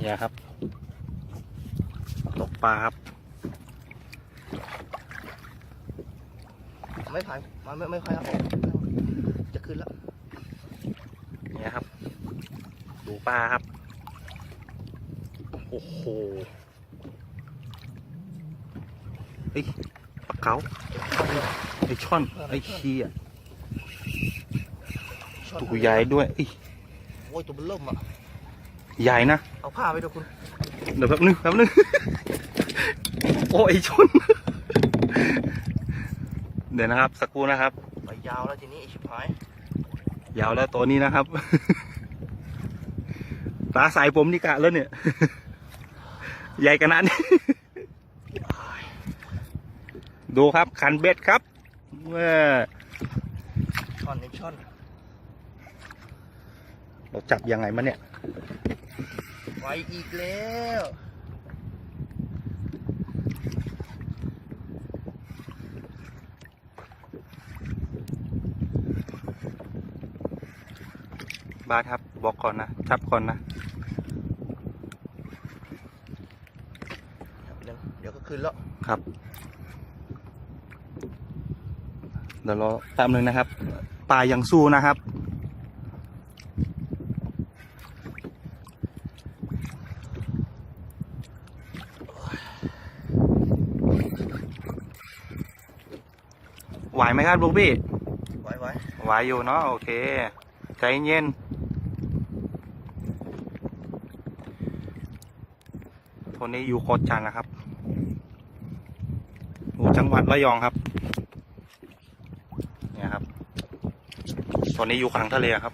เนี่ยครับตกปลาครับไม่ถ่ายไม่ค่อยครับจะขึ้นแล้วเนี่ยครับดูปลาครับโอ้โหไอ้ปลาเก๋าไอ้ช่อนไอ้เชี่ยตัวใหญ่ด้วยโอ้ยตัวมันเริ่มอ่ะใหญ่นะเอาผ้าไปดูคุณเดี๋ยวแป๊บนึงโอ้ไอ้ช่อน เดี๋ยวนะครับสักครู่นะครับไปยาวแล้วทีนี้ไอ้ชิบหายยาวแล้วตัวนี้นะครับ ปลาสายผมนี่กะแล้วเนี่ย ใหญ่ขนาดนี้ ดูครับคันเบ็ดครับช่อนในช่อนเราจับยังไงมาเนี่ยไปอีกแล้วบาสครับบอกก่อนนะจับก่อนนะเดี๋ยวก็ขึ้นแล้วครับเดี๋ยวรอแป๊บนึงนะครับปลายังสู้นะครับไหวไหมครับลูกพี่ไหวอยู่เนาะโอเคใจเย็นคนนี้อยู่โคตรจันนะครับอยู่จังหวัดระยองครับเนี่ยครับตอนนี้อยู่กลางทะเลครับ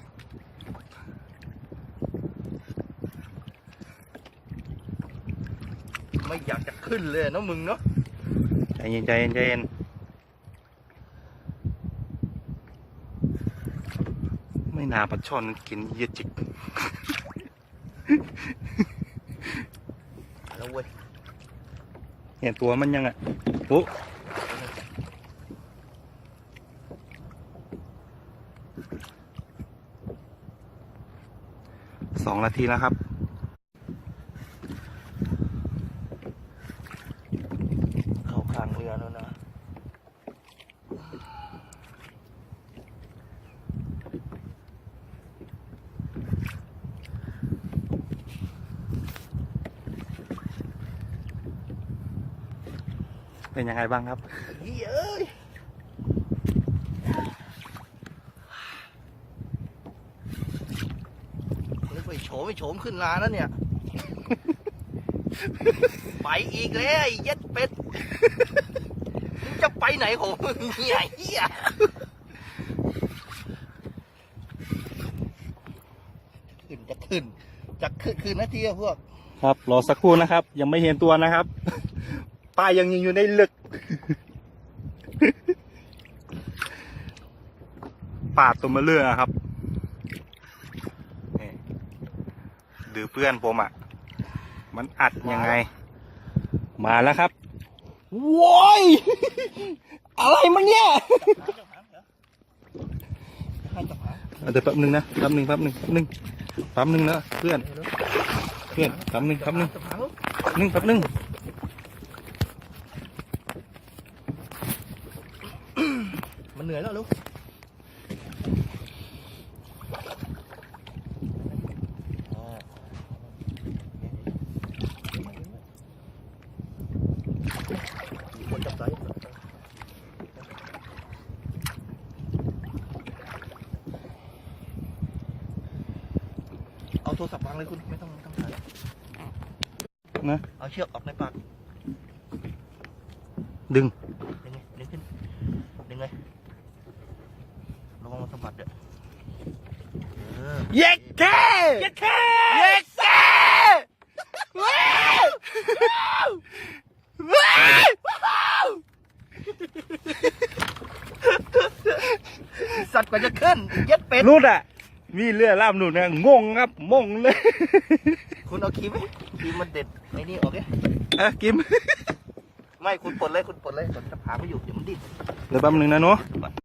ไม่อยากจะขึ้นเลยนะมึงเนาะใจเย็นไม่น่าปลาช่อนกินเยอะจิกแล้วเว้ยเห็นตัวมันยังอ่ะปุ๊บ2 นาทีแล้วครับเข้าข้างเรือแล้วนะเป็นยังไงบ้างครับเย้ยไม่โฉมขึ้นลาแล้วเนี่ย ไปอีกแล้วไอ้เย็ดเป็ดมึงจะไปไหนของมึงเนี่ยเฮียจะขึ้นนาทีอะพวกครับรอสักครู่นะครับยังไม่เห็นตัวนะครับปลายังอยู่ในลึกปาดตัวมาเรื่อยครับดื้อเพื่อนผมอ่ะมันอัดยังไงมาแล้วครับว้ายอะไรมันเนี่ยเดี๋ยวแป๊บนึงนะแป๊บนึงนะเพื่อนแป๊บนึงมันเหนื่อยแล้วลูกเอาโทรศัพท์วางเลยคุณไม่ต้องถ่ายนะเอาเชือกออกในปากดึงขึ้นดึงเลยระวังมันสะบัดเด้อเย็ดแค่สัตว์กว่าจะขึ้นเย็ดเป็ดนู่นอ่ะมีเรือล่ามนู่นนะงงครับมงเลยคุณเอาครีมมันเด็ดไอ้นี่ออกเนี่ยกิมไม่คุณปลดเลยผมจะพาไปอยู่เดี๋ยวมันดิ้นเดี๋ยวแป๊บนึงนะเนาะ